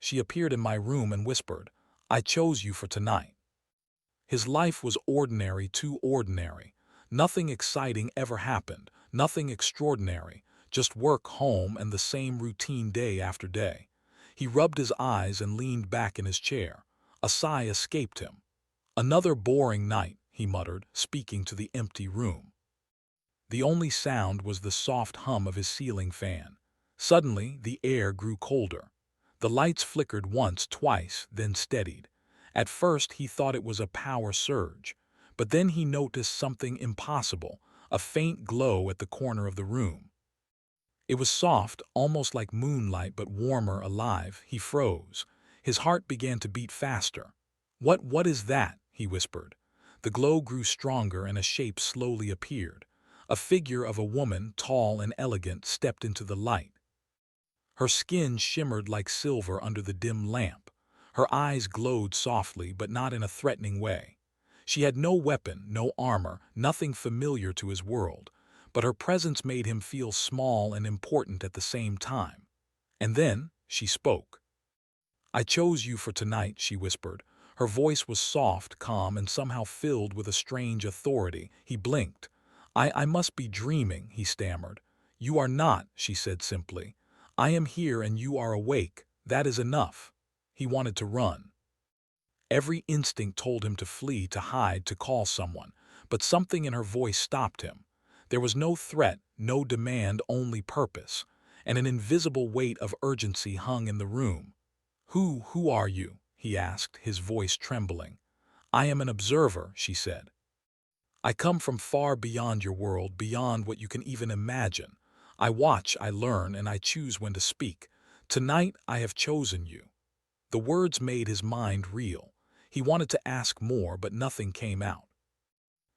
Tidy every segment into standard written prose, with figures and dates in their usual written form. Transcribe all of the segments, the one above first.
She appeared in my room and whispered, "I chose you for tonight." His life was ordinary, too ordinary. Nothing exciting ever happened, nothing extraordinary, just work, home, and the same routine day after day. He rubbed his eyes and leaned back in his chair. A sigh escaped him. "Another boring night," he muttered, speaking to the empty room. The only sound was the soft hum of his ceiling fan. Suddenly, the air grew colder. The lights flickered once, twice, then steadied. At first, he thought it was a power surge, but then he noticed something impossible, a faint glow at the corner of the room. It was soft, almost like moonlight, but warmer, alive. He froze. His heart began to beat faster. What is that?" he whispered. The glow grew stronger and a shape slowly appeared. A figure of a woman, tall and elegant, stepped into the light. Her skin shimmered like silver under the dim lamp. Her eyes glowed softly, but not in a threatening way. She had no weapon, no armor, nothing familiar to his world, but her presence made him feel small and important at the same time. And then she spoke. "I chose you for tonight," she whispered. Her voice was soft, calm, and somehow filled with a strange authority. He blinked. I must be dreaming," he stammered. "You are not," she said simply. "I am here and you are awake. That is enough." He wanted to run. Every instinct told him to flee, to hide, to call someone, but something in her voice stopped him. There was no threat, no demand, only purpose, and an invisible weight of urgency hung in the room. Who are you?" he asked, his voice trembling. "I am an observer," she said. "I come from far beyond your world, beyond what you can even imagine. I watch, I learn, and I choose when to speak. Tonight I have chosen you." The words made his mind reel. He wanted to ask more, but nothing came out.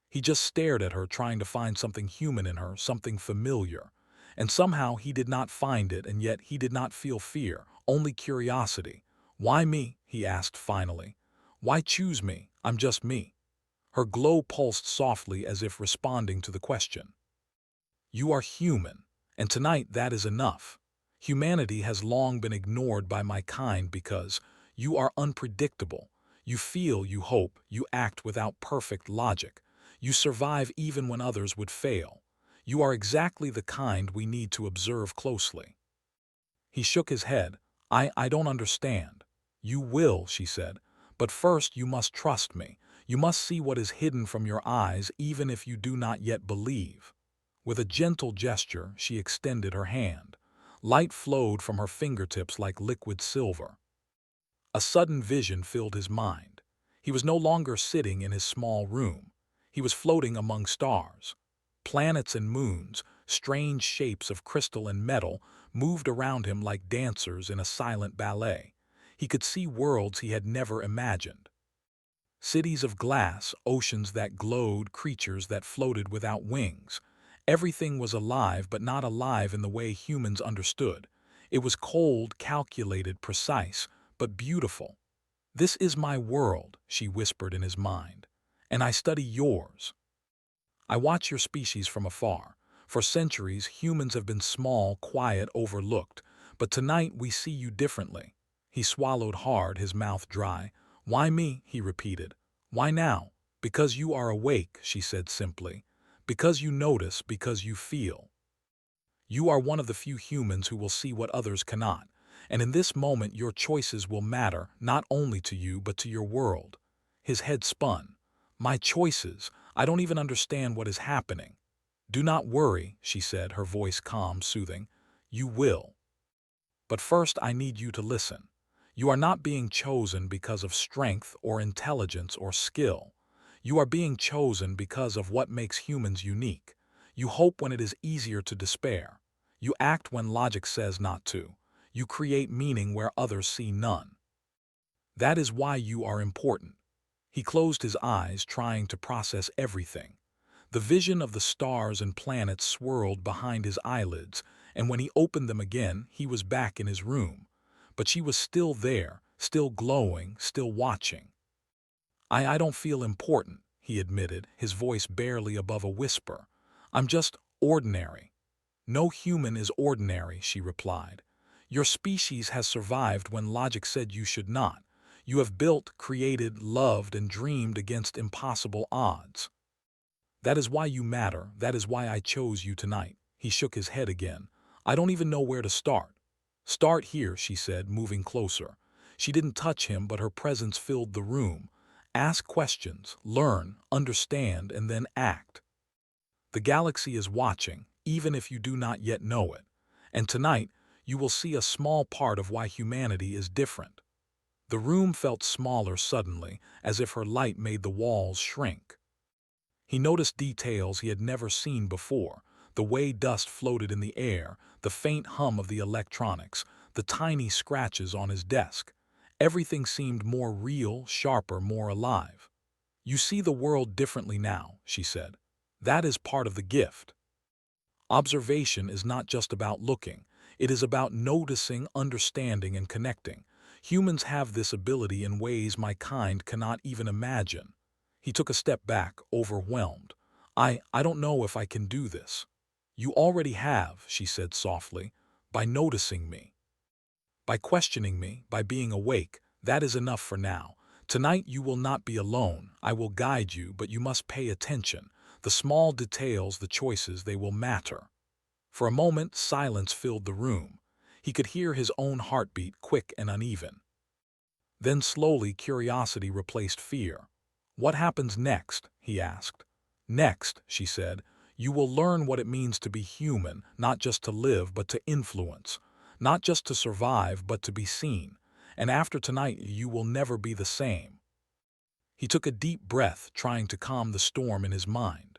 He just stared at her, trying to find something human in her, something familiar. And somehow he did not find it, and yet he did not feel fear, only curiosity. "Why me?" he asked finally. "Why choose me? I'm just me." Her glow pulsed softly as if responding to the question. "You are human, and tonight that is enough. Humanity has long been ignored by my kind because you are unpredictable. You feel, you hope, you act without perfect logic. You survive even when others would fail. You are exactly the kind we need to observe closely." He shook his head. I don't understand." "You will," she said. "But first you must trust me. You must see what is hidden from your eyes, even if you do not yet believe." With a gentle gesture, she extended her hand. Light flowed from her fingertips like liquid silver. A sudden vision filled his mind. He was no longer sitting in his small room. He was floating among stars. Planets and moons, strange shapes of crystal and metal, moved around him like dancers in a silent ballet. He could see worlds he had never imagined. Cities of glass, oceans that glowed, creatures that floated without wings. Everything was alive, but not alive in the way humans understood. It was cold, calculated, precise, but beautiful. "This is my world," she whispered in his mind, "and I study yours. I watch your species from afar. For centuries, humans have been small, quiet, overlooked, but tonight we see you differently." He swallowed hard, his mouth dry. "Why me?" he repeated. "Why now?" "Because you are awake," she said simply. "Because you notice, because you feel. You are one of the few humans who will see what others cannot, and in this moment your choices will matter, not only to you but to your world." His head spun. "My choices? I don't even understand what is happening." "Do not worry," she said, her voice calm, soothing. "You will. But first I need you to listen. You are not being chosen because of strength or intelligence or skill. You are being chosen because of what makes humans unique. You hope when it is easier to despair. You act when logic says not to. You create meaning where others see none. That is why you are important." He closed his eyes, trying to process everything. The vision of the stars and planets swirled behind his eyelids, and when he opened them again, he was back in his room. But she was still there, still glowing, still watching. I don't feel important," he admitted, his voice barely above a whisper. "I'm just ordinary." "No human is ordinary," she replied. Your species has survived when logic said you should not. You have built, created, loved, and dreamed against impossible odds. That is why you matter. That is why I chose you tonight. He shook his head again. I don't even know where to start. Start here, she said, moving closer. She didn't touch him, but her presence filled the room. Ask questions, learn, understand, and then act. The galaxy is watching, even if you do not yet know it. And tonight, you will see a small part of why humanity is different. The room felt smaller suddenly, as if her light made the walls shrink. He noticed details he had never seen before: the way dust floated in the air, the faint hum of the electronics, the tiny scratches on his desk. Everything seemed more real, sharper, more alive. You see the world differently now, she said. That is part of the gift. Observation is not just about looking. It is about noticing, understanding, and connecting. Humans have this ability in ways my kind cannot even imagine. He took a step back, overwhelmed. I don't know if I can do this. You already have, she said softly, by noticing me, by questioning me, by being awake. That is enough for now. Tonight you will not be alone. I will guide you, but you must pay attention. The small details, the choices, they will matter. For a moment, silence filled the room. He could hear his own heartbeat, quick and uneven. Then slowly curiosity replaced fear. What happens next? He asked. Next, she said, you will learn what it means to be human, not just to live, but to influence. Not just to survive, but to be seen. And after tonight, you will never be the same. He took a deep breath, trying to calm the storm in his mind.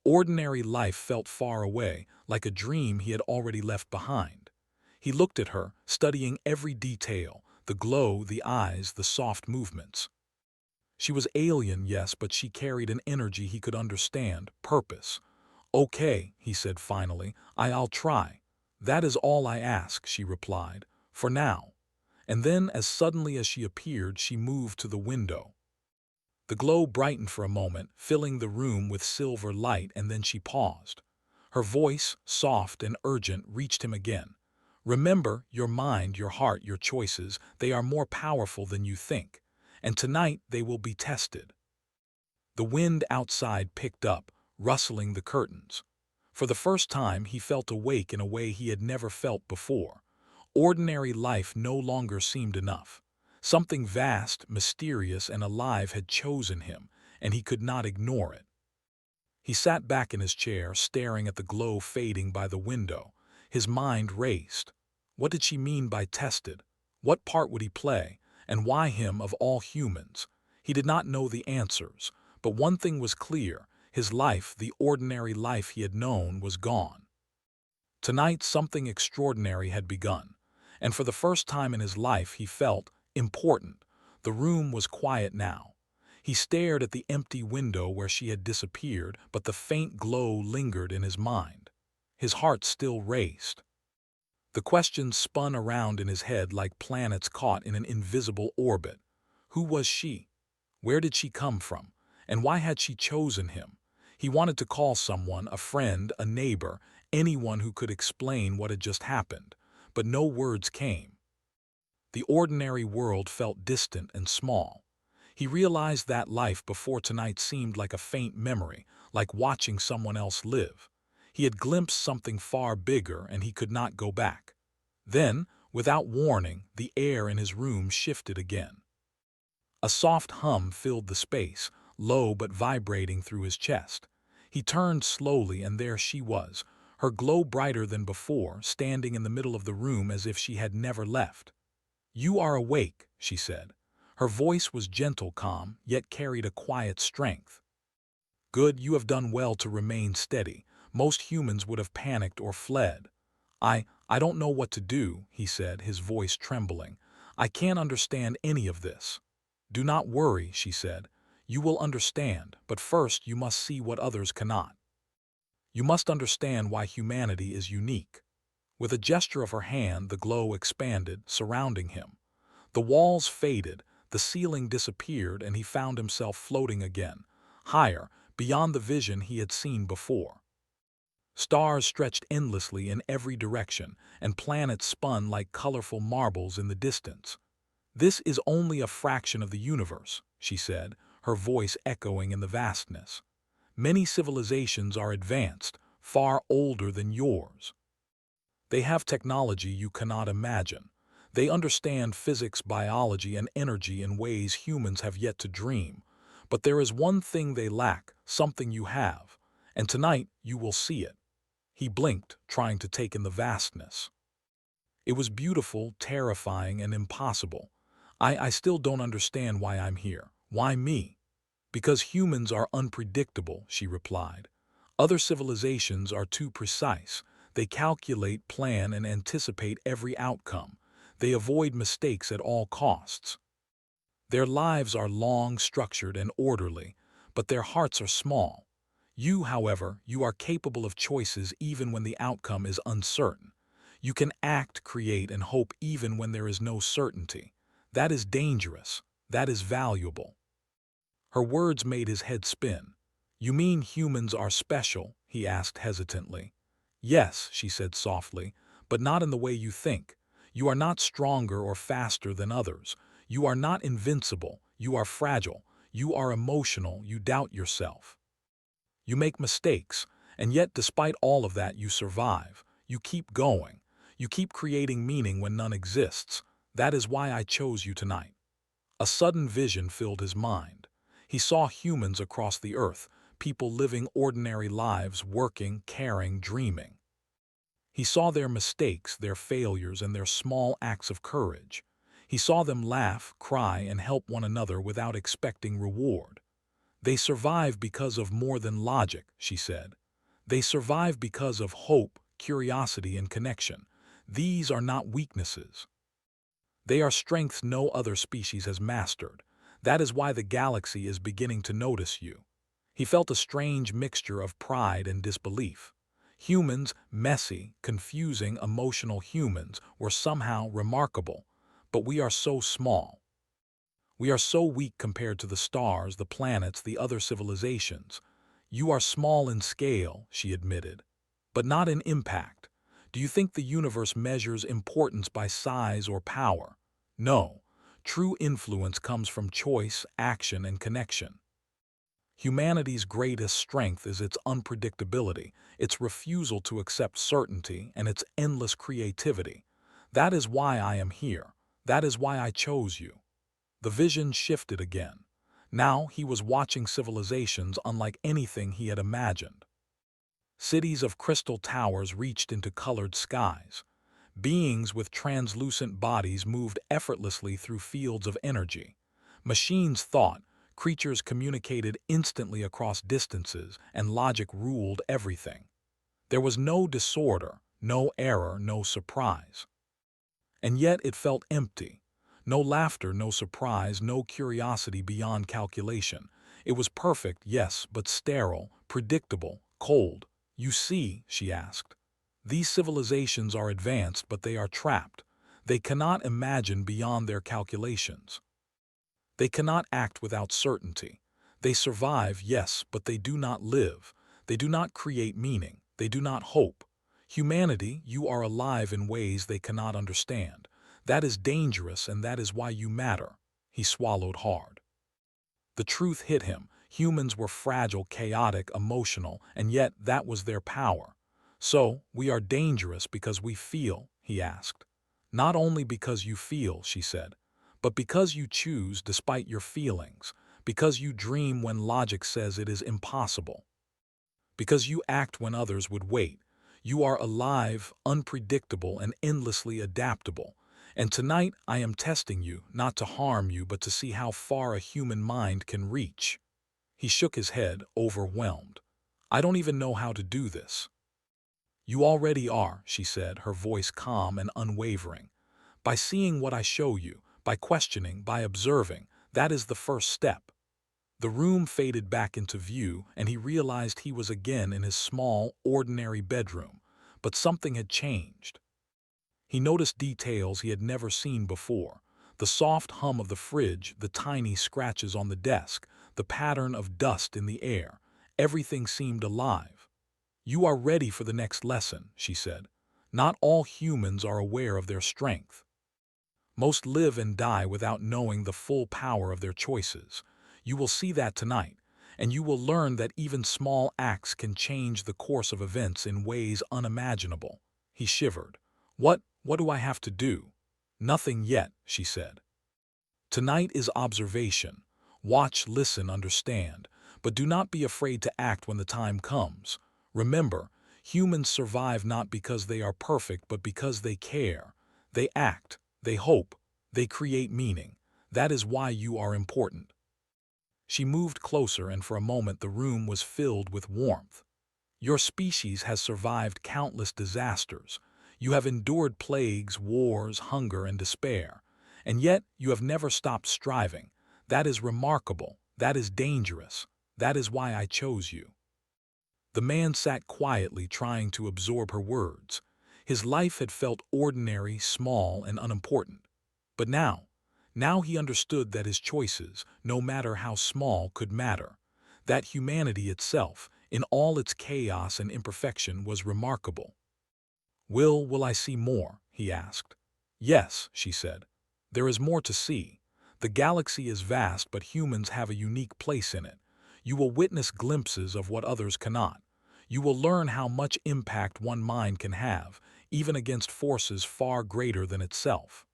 Ordinary life felt far away, like a dream he had already left behind. He looked at her, studying every detail: the glow, the eyes, the soft movements. She was alien, yes, but she carried an energy he could understand, purpose. Okay, he said finally, I'll try. That is all I ask, she replied, for now. And then, as suddenly as she appeared, she moved to the window. The glow brightened for a moment, filling the room with silver light, and then she paused. Her voice, soft and urgent, reached him again. Remember, your mind, your heart, your choices, they are more powerful than you think. And tonight they will be tested. The wind outside picked up, rustling the curtains. For the first time he felt awake in a way he had never felt before. Ordinary life no longer seemed enough. Something vast, mysterious, and alive had chosen him, and he could not ignore it. He sat back in his chair, staring at the glow fading by the window. His mind raced. What did she mean by tested? What part would he play? And why him of all humans? He did not know the answers, but one thing was clear: his life, the ordinary life he had known, was gone. Tonight something extraordinary had begun, and for the first time in his life he felt important. The room was quiet now. He stared at the empty window where she had disappeared, but the faint glow lingered in his mind. His heart still raced. The questions spun around in his head like planets caught in an invisible orbit. Who was she? Where did she come from? And why had she chosen him? He wanted to call someone, a friend, a neighbor, anyone who could explain what had just happened, but no words came. The ordinary world felt distant and small. He realized that life before tonight seemed like a faint memory, like watching someone else live. He had glimpsed something far bigger, and he could not go back. Then, without warning, the air in his room shifted again. A soft hum filled the space, low but vibrating through his chest. He turned slowly, and there she was, her glow brighter than before, standing in the middle of the room as if she had never left. You are awake, she said. Her voice was gentle, calm, yet carried a quiet strength. Good, you have done well to remain steady. Most humans would have panicked or fled. I don't know what to do, he said, his voice trembling. I can't understand any of this. Do not worry, she said. You will understand, but first you must see what others cannot. You must understand why humanity is unique. With a gesture of her hand, the glow expanded, surrounding him. The walls faded, the ceiling disappeared, and he found himself floating again, higher, beyond the vision he had seen before. Stars stretched endlessly in every direction, and planets spun like colorful marbles in the distance. "This is only a fraction of the universe," she said, her voice echoing in the vastness. "Many civilizations are advanced, far older than yours. They have technology you cannot imagine. They understand physics, biology, and energy in ways humans have yet to dream. But there is one thing they lack, something you have. And tonight you will see it." He blinked, trying to take in the vastness. It was beautiful, terrifying, and impossible. I still don't understand why I'm here. Why me? "Because humans are unpredictable," she replied. "Other civilizations are too precise. They calculate, plan, and anticipate every outcome. They avoid mistakes at all costs. Their lives are long, structured, and orderly, but their hearts are small. You, however, you are capable of choices even when the outcome is uncertain. You can act, create, and hope even when there is no certainty. That is dangerous. That is valuable." Her words made his head spin. "You mean humans are special?" he asked hesitantly. "Yes," she said softly, "but not in the way you think. You are not stronger or faster than others. You are not invincible. You are fragile. You are emotional. You doubt yourself. You make mistakes, and yet despite all of that you survive. You keep going. You keep creating meaning when none exists. That is why I chose you tonight." A sudden vision filled his mind. He saw humans across the earth, people living ordinary lives, working, caring, dreaming. He saw their mistakes, their failures, and their small acts of courage. He saw them laugh, cry, and help one another without expecting reward. "They survive because of more than logic," she said. "They survive because of hope, curiosity, and connection. These are not weaknesses. They are strengths no other species has mastered. That is why the galaxy is beginning to notice you." He felt a strange mixture of pride and disbelief. Humans, messy, confusing, emotional humans, were somehow remarkable. But we are so small. We are so weak compared to the stars, the planets, the other civilizations. "You are small in scale," she admitted, "but not in impact. Do you think the universe measures importance by size or power? No. True influence comes from choice, action, and connection. Humanity's greatest strength is its unpredictability, its refusal to accept certainty, and its endless creativity. That is why I am here. That is why I chose you." The vision shifted again. Now he was watching civilizations unlike anything he had imagined. Cities of crystal towers reached into colored skies. Beings with translucent bodies moved effortlessly through fields of energy. Machines thought, creatures communicated instantly across distances, and logic ruled everything. There was no disorder, no error, no surprise. And yet it felt empty. No laughter, no surprise, no curiosity beyond calculation. It was perfect, yes, but sterile, predictable, cold. "You see," she asked, "these civilizations are advanced, but they are trapped. They cannot imagine beyond their calculations. They cannot act without certainty. They survive, yes, but they do not live. They do not create meaning. They do not hope. Humanity, you are alive in ways they cannot understand. That is dangerous, and that is why you matter." He swallowed hard. The truth hit him. Humans were fragile, chaotic, emotional, and yet that was their power. "So, we are dangerous because we feel?" he asked. "Not only because you feel," she said, "but because you choose despite your feelings, because you dream when logic says it is impossible, because you act when others would wait. You are alive, unpredictable, and endlessly adaptable. And tonight I am testing you, not to harm you, but to see how far a human mind can reach." He shook his head, overwhelmed. "I don't even know how to do this." "You already are," she said, her voice calm and unwavering. "By seeing what I show you, by questioning, by observing, that is the first step." The room faded back into view, and he realized he was again in his small, ordinary bedroom. But something had changed. He noticed details he had never seen before. The soft hum of the fridge, the tiny scratches on the desk, the pattern of dust in the air. Everything seemed alive. You are ready for the next lesson, she said. Not all humans are aware of their strength. Most live and die without knowing the full power of their choices. You will see that tonight, and you will learn that even small acts can change the course of events in ways unimaginable. He shivered. What do I have to do? Nothing yet, she said. Tonight is observation. Watch, listen, understand, but do not be afraid to act when the time comes. Remember, humans survive not because they are perfect, but because they care. They act, they hope, they create meaning. That is why you are important. She moved closer, and for a moment the room was filled with warmth. Your species has survived countless disasters. You have endured plagues, wars, hunger, and despair. And yet you have never stopped striving. That is remarkable. That is dangerous. That is why I chose you. The man sat quietly, trying to absorb her words. His life had felt ordinary, small, and unimportant. But now he understood that his choices, no matter how small, could matter. That humanity itself, in all its chaos and imperfection, was remarkable. Will I see more? He asked. Yes, she said. There is more to see. The galaxy is vast, but humans have a unique place in it. You will witness glimpses of what others cannot. You will learn how much impact one mind can have, even against forces far greater than itself.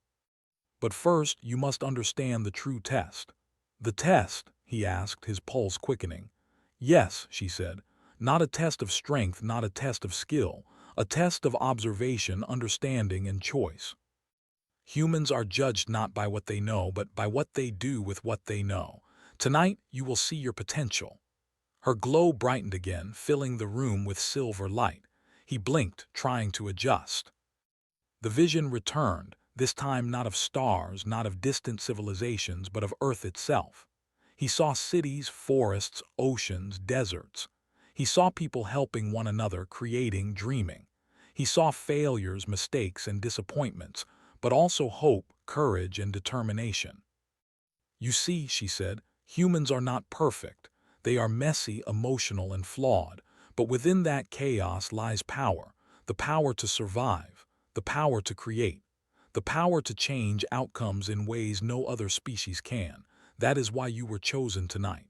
But first, you must understand the true test. The test? He asked, his pulse quickening. Yes, she said. Not a test of strength, not a test of skill, a test of observation, understanding, and choice. Humans are judged not by what they know, but by what they do with what they know. Tonight, you will see your potential. Her glow brightened again, filling the room with silver light. He blinked, trying to adjust. The vision returned, this time not of stars, not of distant civilizations, but of Earth itself. He saw cities, forests, oceans, deserts. He saw people helping one another, creating, dreaming. He saw failures, mistakes, and disappointments, but also hope, courage, and determination. You see, she said, humans are not perfect. They are messy, emotional, and flawed. But within that chaos lies power, the power to survive, the power to create, the power to change outcomes in ways no other species can. That is why you were chosen tonight.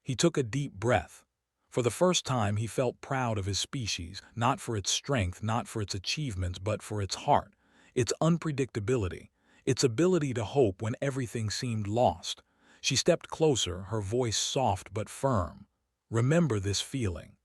He took a deep breath. For the first time, he felt proud of his species, not for its strength, not for its achievements, but for its heart, its unpredictability, its ability to hope when everything seemed lost. She stepped closer, her voice soft but firm. Remember this feeling.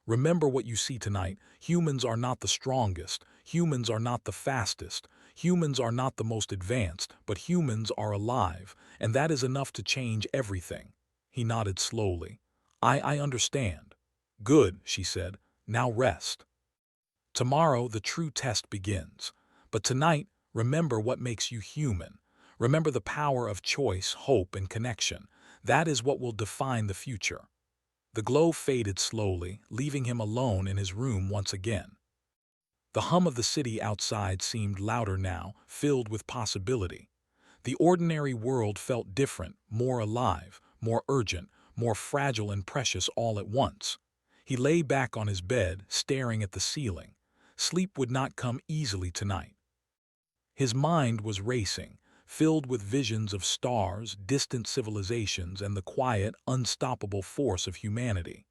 Remember what you see tonight. Humans are not the strongest. Humans are not the fastest. Humans are not the most advanced, but humans are alive, and that is enough to change everything. He nodded slowly. I understand. Good, she said. Now rest. Tomorrow the true test begins. But tonight, remember what makes you human. Remember the power of choice, hope, and connection. That is what will define the future. The glow faded slowly, leaving him alone in his room once again. The hum of the city outside seemed louder now, filled with possibility. The ordinary world felt different, more alive, more urgent, more fragile and precious all at once. He lay back on his bed, staring at the ceiling. Sleep would not come easily tonight. His mind was racing, filled with visions of stars, distant civilizations, and the quiet, unstoppable force of humanity.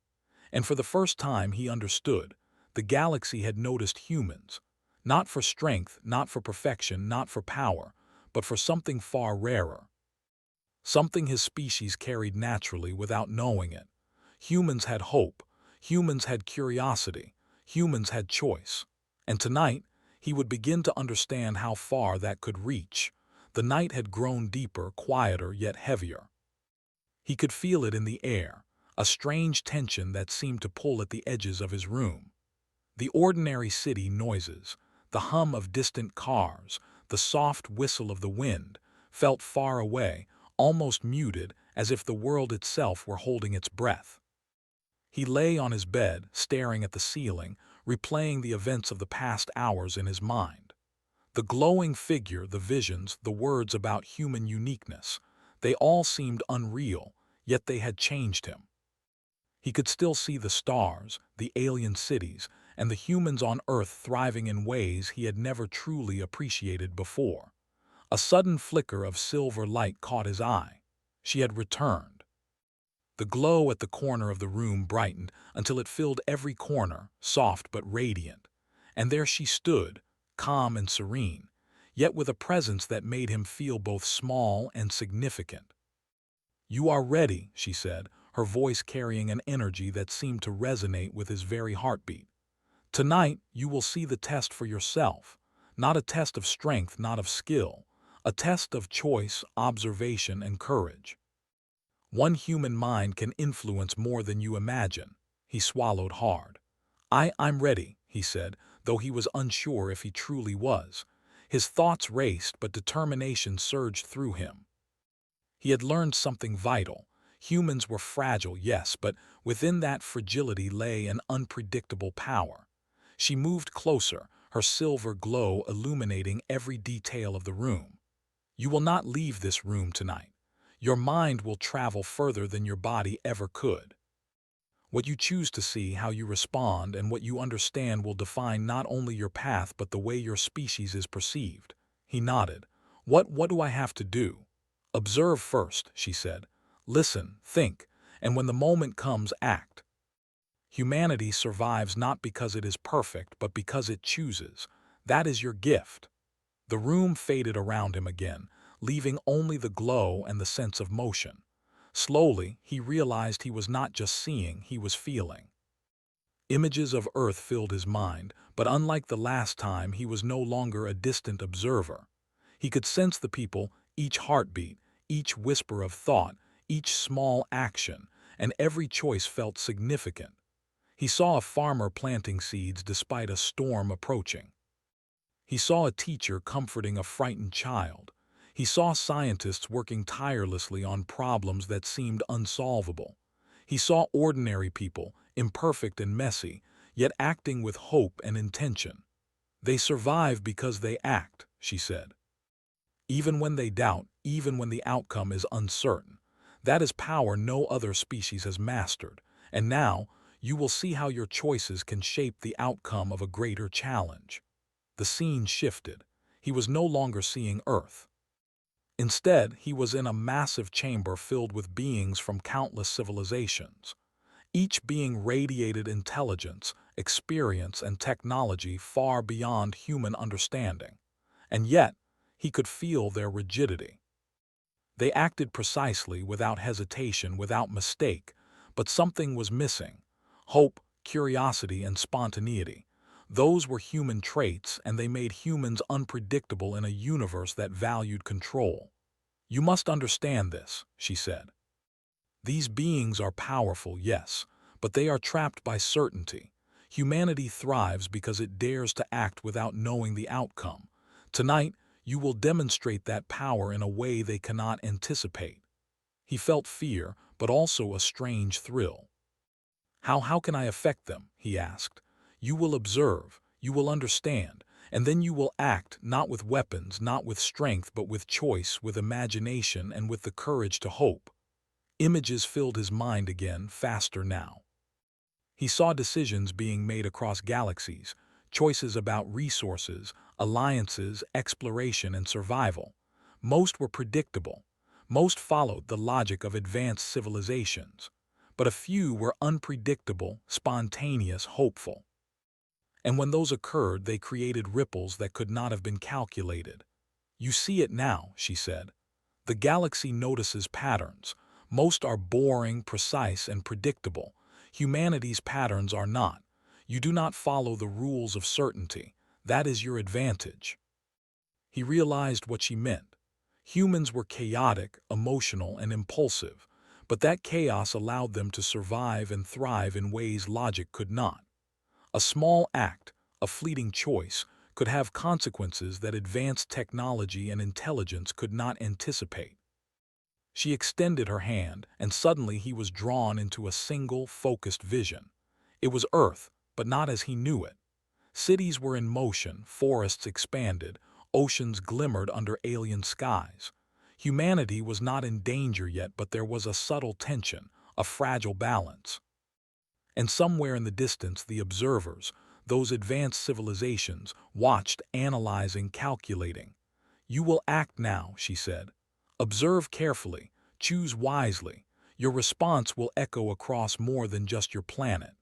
And for the first time he understood. The galaxy had noticed humans. Not for strength, not for perfection, not for power, but for something far rarer. Something his species carried naturally without knowing it. Humans had hope. Humans had curiosity. Humans had choice. And tonight, he would begin to understand how far that could reach. The night had grown deeper, quieter, yet heavier. He could feel it in the air, a strange tension that seemed to pull at the edges of his room. The ordinary city noises, the hum of distant cars, the soft whistle of the wind, felt far away, almost muted, as if the world itself were holding its breath. He lay on his bed, staring at the ceiling, replaying the events of the past hours in his mind. The glowing figure, the visions, the words about human uniqueness, they all seemed unreal, yet they had changed him. He could still see the stars, the alien cities, and the humans on Earth thriving in ways he had never truly appreciated before. A sudden flicker of silver light caught his eye. She had returned. The glow at the corner of the room brightened until it filled every corner, soft but radiant. And there she stood, calm and serene, yet with a presence that made him feel both small and significant. "You are ready," she said, her voice carrying an energy that seemed to resonate with his very heartbeat. "Tonight, you will see the test for yourself. Not a test of strength, not of skill. A test of choice, observation, and courage. One human mind can influence more than you imagine." He swallowed hard. I'm ready," he said, though he was unsure if he truly was. His thoughts raced, but determination surged through him. He had learned something vital. Humans were fragile, yes, but within that fragility lay an unpredictable power. She moved closer, her silver glow illuminating every detail of the room. "You will not leave this room tonight. Your mind will travel further than your body ever could. What you choose to see, how you respond, and what you understand will define not only your path but the way your species is perceived." He nodded. What do I have to do?" "Observe first," she said. "Listen, think, and when the moment comes, act. Humanity survives not because it is perfect, but because it chooses. That is your gift." The room faded around him again, leaving only the glow and the sense of motion. Slowly, he realized he was not just seeing, he was feeling. Images of Earth filled his mind, but unlike the last time, he was no longer a distant observer. He could sense the people, each heartbeat, each whisper of thought, each small action, and every choice felt significant. He saw a farmer planting seeds despite a storm approaching. He saw a teacher comforting a frightened child. He saw scientists working tirelessly on problems that seemed unsolvable. He saw ordinary people, imperfect and messy, yet acting with hope and intention. "They survive because they act," she said. "Even when they doubt, even when the outcome is uncertain. That is power no other species has mastered. And now, you will see how your choices can shape the outcome of a greater challenge." The scene shifted. He was no longer seeing Earth. Instead, he was in a massive chamber filled with beings from countless civilizations. Each being radiated intelligence, experience, and technology far beyond human understanding. And yet, he could feel their rigidity. They acted precisely, without hesitation, without mistake, but something was missing: hope, curiosity, and spontaneity. Those were human traits, and they made humans unpredictable in a universe that valued control. "You must understand this," she said. "These beings are powerful, yes, but they are trapped by certainty. Humanity thrives because it dares to act without knowing the outcome. Tonight, you will demonstrate that power in a way they cannot anticipate." He felt fear, but also a strange thrill. How can I affect them?" he asked. "You will observe, you will understand, and then you will act, not with weapons, not with strength, but with choice, with imagination, and with the courage to hope." Images filled his mind again, faster now. He saw decisions being made across galaxies, choices about resources, alliances, exploration, and survival. Most were predictable. Most followed the logic of advanced civilizations. But a few were unpredictable, spontaneous, hopeful. And when those occurred, they created ripples that could not have been calculated. "You see it now," she said. "The galaxy notices patterns. Most are boring, precise, and predictable. Humanity's patterns are not. You do not follow the rules of certainty. That is your advantage." He realized what she meant. Humans were chaotic, emotional, and impulsive, but that chaos allowed them to survive and thrive in ways logic could not. A small act, a fleeting choice, could have consequences that advanced technology and intelligence could not anticipate. She extended her hand, and suddenly he was drawn into a single, focused vision. It was Earth, but not as he knew it. Cities were in motion, forests expanded, oceans glimmered under alien skies. Humanity was not in danger yet, but there was a subtle tension, a fragile balance. And somewhere in the distance, the observers, those advanced civilizations, watched, analyzing, calculating. "You will act now," she said. "Observe carefully, choose wisely. Your response will echo across more than just your planet.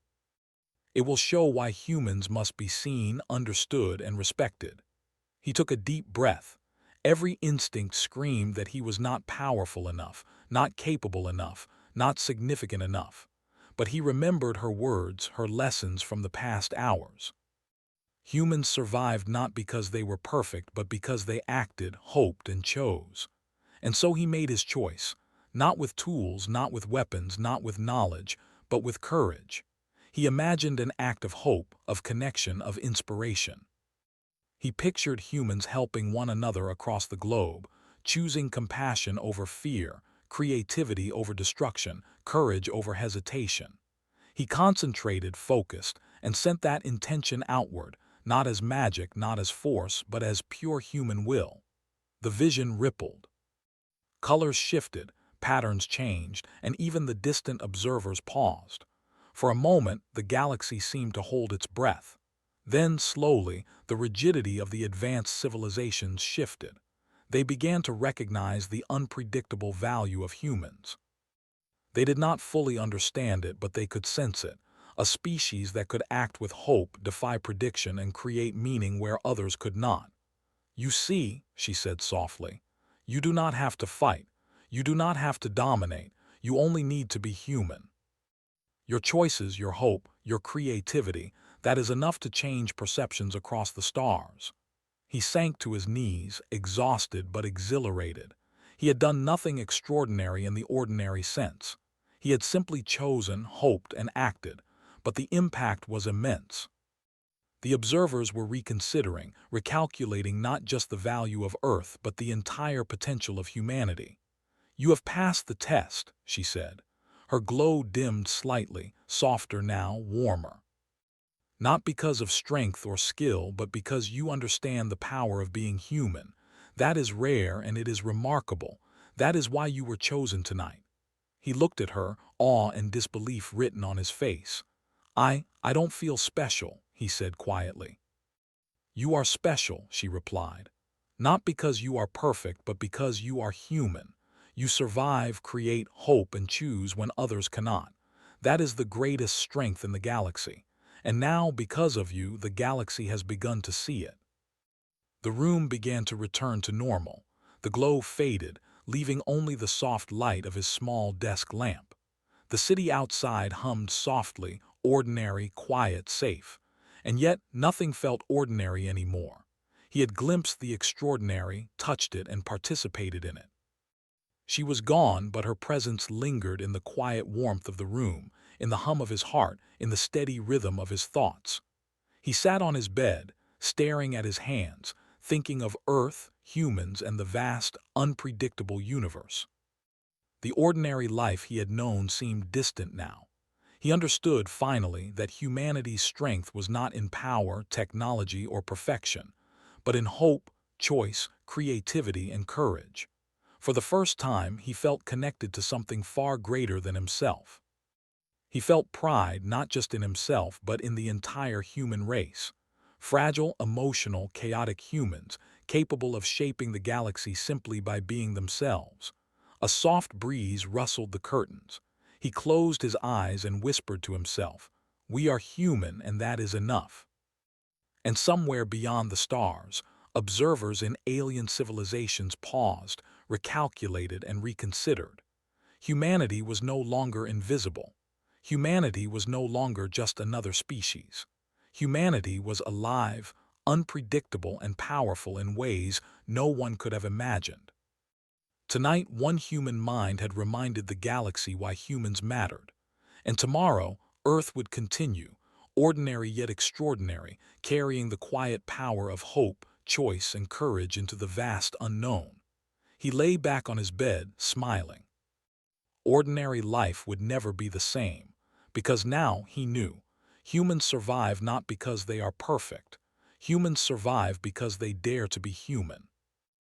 It will show why humans must be seen, understood, and respected." He took a deep breath. Every instinct screamed that he was not powerful enough, not capable enough, not significant enough. But he remembered her words, her lessons from the past hours. Humans survived not because they were perfect, but because they acted, hoped, and chose. And so he made his choice, not with tools, not with weapons, not with knowledge, but with courage. He imagined an act of hope, of connection, of inspiration. He pictured humans helping one another across the globe, choosing compassion over fear, creativity over destruction, courage over hesitation. He concentrated, focused, and sent that intention outward, not as magic, not as force, but as pure human will. The vision rippled. Colors shifted, patterns changed, and even the distant observers paused. For a moment, the galaxy seemed to hold its breath. Then, slowly, the rigidity of the advanced civilizations shifted. They began to recognize the unpredictable value of humans. They did not fully understand it, but they could sense it. A species that could act with hope, defy prediction, and create meaning where others could not. "You see," she said softly, "you do not have to fight. You do not have to dominate. You only need to be human. Your choices, your hope, your creativity, that is enough to change perceptions across the stars." He sank to his knees, exhausted but exhilarated. He had done nothing extraordinary in the ordinary sense. He had simply chosen, hoped, and acted, but the impact was immense. The observers were reconsidering, recalculating not just the value of Earth, but the entire potential of humanity. "You have passed the test," she said. Her glow dimmed slightly, softer now, warmer. "Not because of strength or skill, but because you understand the power of being human. That is rare and it is remarkable. That is why you were chosen tonight." He looked at her, awe and disbelief written on his face. I don't feel special," he said quietly. "You are special," she replied. "Not because you are perfect, but because you are human. You survive, create, hope, and choose when others cannot. That is the greatest strength in the galaxy. And now, because of you, the galaxy has begun to see it." The room began to return to normal. The glow faded, leaving only the soft light of his small desk lamp. The city outside hummed softly, ordinary, quiet, safe. And yet nothing felt ordinary anymore. He had glimpsed the extraordinary, touched it, and participated in it. She was gone, but her presence lingered in the quiet warmth of the room, in the hum of his heart, in the steady rhythm of his thoughts. He sat on his bed, staring at his hands, thinking of Earth, humans, and the vast, unpredictable universe. The ordinary life he had known seemed distant now. He understood, finally, that humanity's strength was not in power, technology, or perfection, but in hope, choice, creativity, and courage. For the first time, he felt connected to something far greater than himself. He felt pride not just in himself, but in the entire human race. Fragile, emotional, chaotic humans, capable of shaping the galaxy simply by being themselves. A soft breeze rustled the curtains. He closed his eyes and whispered to himself, "We are human, and that is enough." And somewhere beyond the stars, observers in alien civilizations paused, recalculated, and reconsidered. Humanity was no longer invisible. Humanity was no longer just another species. Humanity was alive, unpredictable, and powerful in ways no one could have imagined. Tonight, one human mind had reminded the galaxy why humans mattered. And tomorrow, Earth would continue, ordinary yet extraordinary, carrying the quiet power of hope, choice, and courage into the vast unknown. He lay back on his bed, smiling. Ordinary life would never be the same, because now he knew, humans survive not because they are perfect. Humans survive because they dare to be human.